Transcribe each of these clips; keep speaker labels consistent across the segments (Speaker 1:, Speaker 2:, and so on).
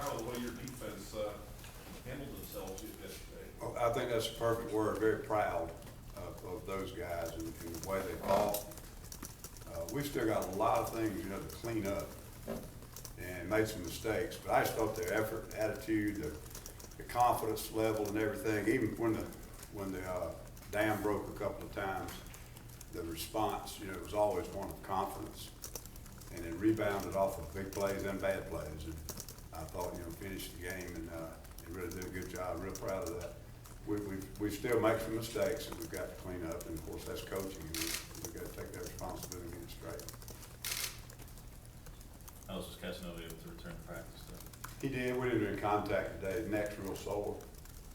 Speaker 1: proud of the way your defense handled themselves yesterday.
Speaker 2: Well, I think that's a perfect word, very proud of those guys and the way they fought. We've still got a lot of things, to clean up and made some mistakes, but I just thought their effort, attitude, the confidence level and everything, even when the dam broke a couple of times, the response, it was always one of confidence, and it rebounded off of big plays and bad plays. And I thought, finished the game and really did a good job. Real proud of that. We still make some mistakes that we've got to clean up, and of course that's coaching. We've got to take that responsibility and get it straight.
Speaker 3: How was Cassanova able to return to practice though?
Speaker 2: He did. We didn't do any contact today. His neck's real sore,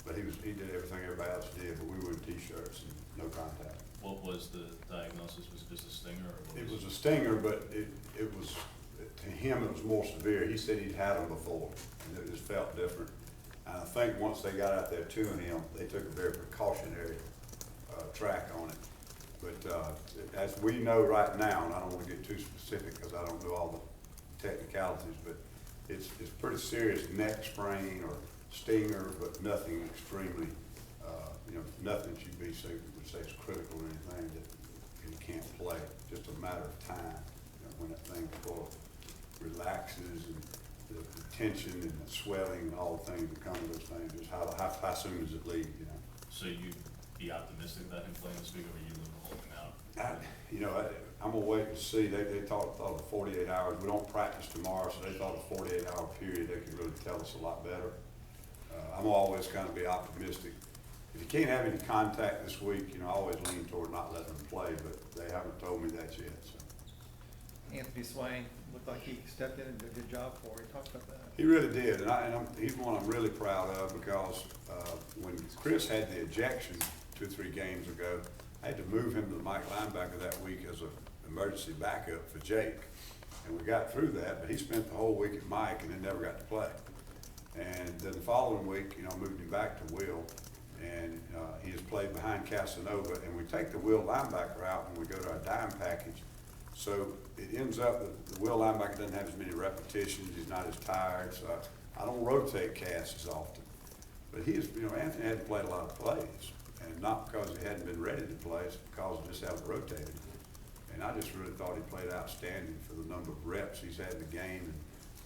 Speaker 2: but he did everything everybody else did. But we were in t-shirts and no contact.
Speaker 3: What was the diagnosis? Was it just a stinger? Or
Speaker 2: It was a stinger, but it was, to him, it was more severe. He said he'd had them before, and it just felt different. And I think once they got out there to him, they took a very precautionary track on it. But as we know right now, and I don't want to get too specific because I don't know all the technicalities, but it's pretty serious neck sprain or stinger, but nothing extremely, nothing that you'd would say is critical or anything that you can't play. Just a matter of time, when that thing sort of relaxes and the tension and the swelling and all the things that come with those things. Just how soon does it leave?
Speaker 3: So you'd be optimistic about him playing this week, or are you holding out?
Speaker 2: I'm gonna wait and see. They thought of 48 hours. We don't practice tomorrow, so they thought a 48-hour period they could really tell us a lot better. I'm always kind of be optimistic. If you can't have any contact this week, I always lean toward not letting them play, but they haven't told me that yet. So.
Speaker 4: Anthony Swain looked like he stepped in and did a good job for you. Talk about that.
Speaker 2: He really did, and he's one I'm really proud of because when Chris had the ejection 2 or 3 games ago, I had to move him to the Mike linebacker that week as an emergency backup for Jake. And we got through that, but he spent the whole week at Mike and then never got to play. And then the following week, moved him back to Will, and he has played behind Cassanova, and we take the Will linebacker out when we go to our dime package. So it ends up that the Will linebacker doesn't have as many repetitions, he's not as tired, so I don't rotate Cass as often. But Anthony hadn't played a lot of plays, and not because he hadn't been ready to play, it's because he just haven't rotated. And I just really thought he played outstanding for the number of reps he's had in the game and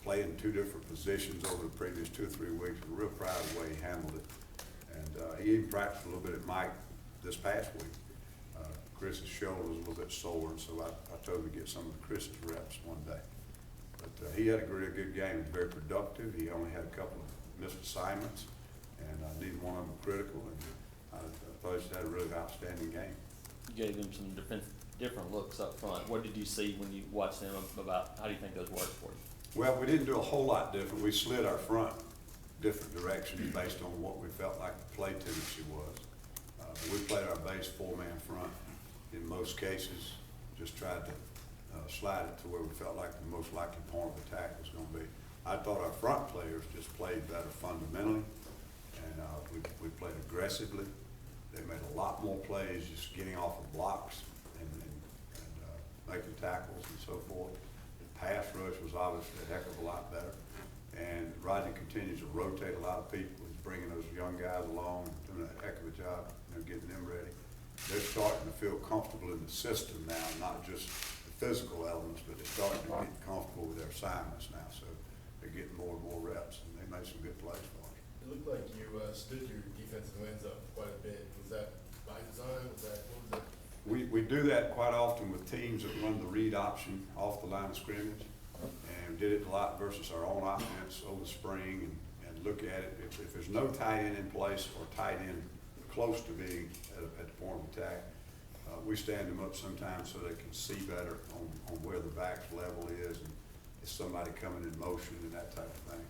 Speaker 2: played in 2 different positions over the previous 2 or 3 weeks. We're real proud of the way he handled it. And he even practiced a little bit at Mike this past week. Chris's shoulder was a little bit sore, and so I told him to get some of Chris's reps one day. But he had a really good game. He was very productive. He only had a couple of missed assignments, and neither one of them were critical. And I thought he had a really outstanding game.
Speaker 5: You gave him some different looks up front. What did you see when you watched them about how do you think those worked for you?
Speaker 2: Well, we didn't do a whole lot different. We slid our front different directions based on what we felt like the play tendency was. We played our base 4-man front in most cases, just tried to slide it to where we felt like the most likely point of attack was going to be. I thought our front players just played better fundamentally, and we played aggressively. They made a lot more plays just getting off of blocks and making tackles and so forth. The pass rush was obviously a heck of a lot better. And Rodney continues to rotate a lot of people. He's bringing those young guys along, doing a heck of a job, getting them ready. They're starting to feel comfortable in the system now, not just the physical elements, but they're starting to get comfortable with their assignments now. So they're getting more and more reps, and they made some good plays for us.
Speaker 6: It looked like you stood your defensive ends up quite a bit. Was that by design? What was that?
Speaker 2: We do that quite often with teams that run the read option off the line of scrimmage, and did it a lot versus our own offense over the spring, and look at it. If there's no tight end in place or tight end close to being at the point of attack, we stand them up sometimes so they can see better on where the back's level is, and is somebody coming in motion and that type of thing.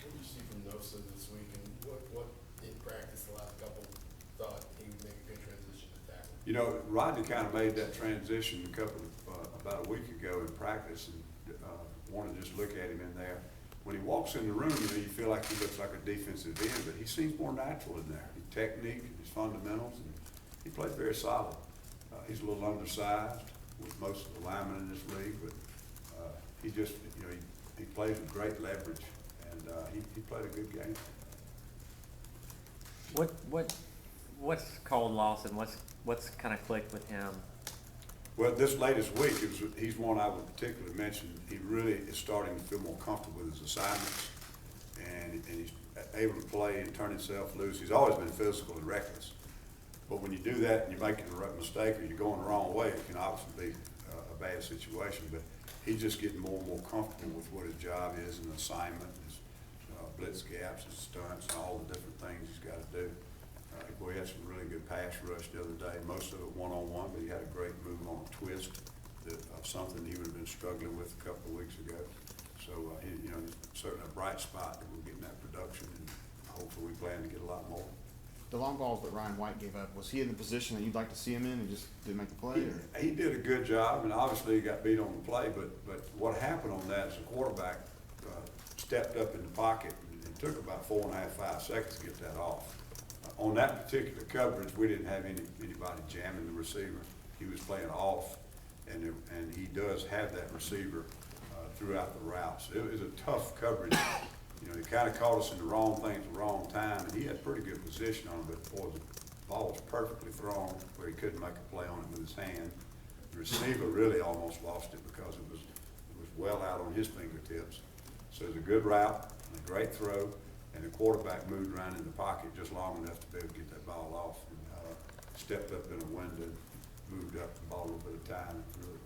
Speaker 6: What did you see from Nosa this week, and what in practice the last couple thought he would make a good transition to tackle?
Speaker 2: Rodney kind of made that transition about a week ago in practice, and wanted to just look at him in there. When he walks in the room, you feel like he looks like a defensive end, but he seems more natural in there. His technique, his fundamentals, and he plays very solid. He's a little undersized with most of the linemen in this league, but he just, he plays with great leverage, and and, he played a good game.
Speaker 7: What's called loss and what's kind of clicked with him?
Speaker 2: Well, this latest week, he's one I would particularly mention. He really is starting to feel more comfortable with his assignments, and he's able to play and turn himself loose. He's always been physical and reckless, but when you do that and you're making a mistake or you're going the wrong way, it can obviously be a bad situation. But he's just getting more and more comfortable with what his job is and assignment, his blitz gaps, his stunts, and all the different things he's got to do. We had some really good pass rush the other day, most of it one-on-one, but he had a great move on a twist of something he would have been struggling with a couple of weeks ago. So, he's certainly a bright spot that we're getting that production, and hopefully we plan to get a lot more.
Speaker 8: The long balls that Ryan White gave up, was he in the position that you'd like to see him in and just didn't make the play? Or?
Speaker 2: He did a good job, and obviously he got beat on the play, but what happened on that is the quarterback stepped up in the pocket, and it took about 4.5, 5 seconds to get that off. On that particular coverage, we didn't have anybody jamming the receiver. He was playing off, and he does have that receiver throughout the route. So it was a tough coverage. He kind of caught us in the wrong thing at the wrong time, and he had pretty good position on it, but boy, the ball was perfectly thrown where he couldn't make a play on it with his hand. The receiver really almost lost it because it was well out on his fingertips. So it was a good route, and a great throw. And the quarterback moved around in the pocket just long enough to be able to get that ball off, and stepped up in a window, moved up the ball a little bit of time, and threw it.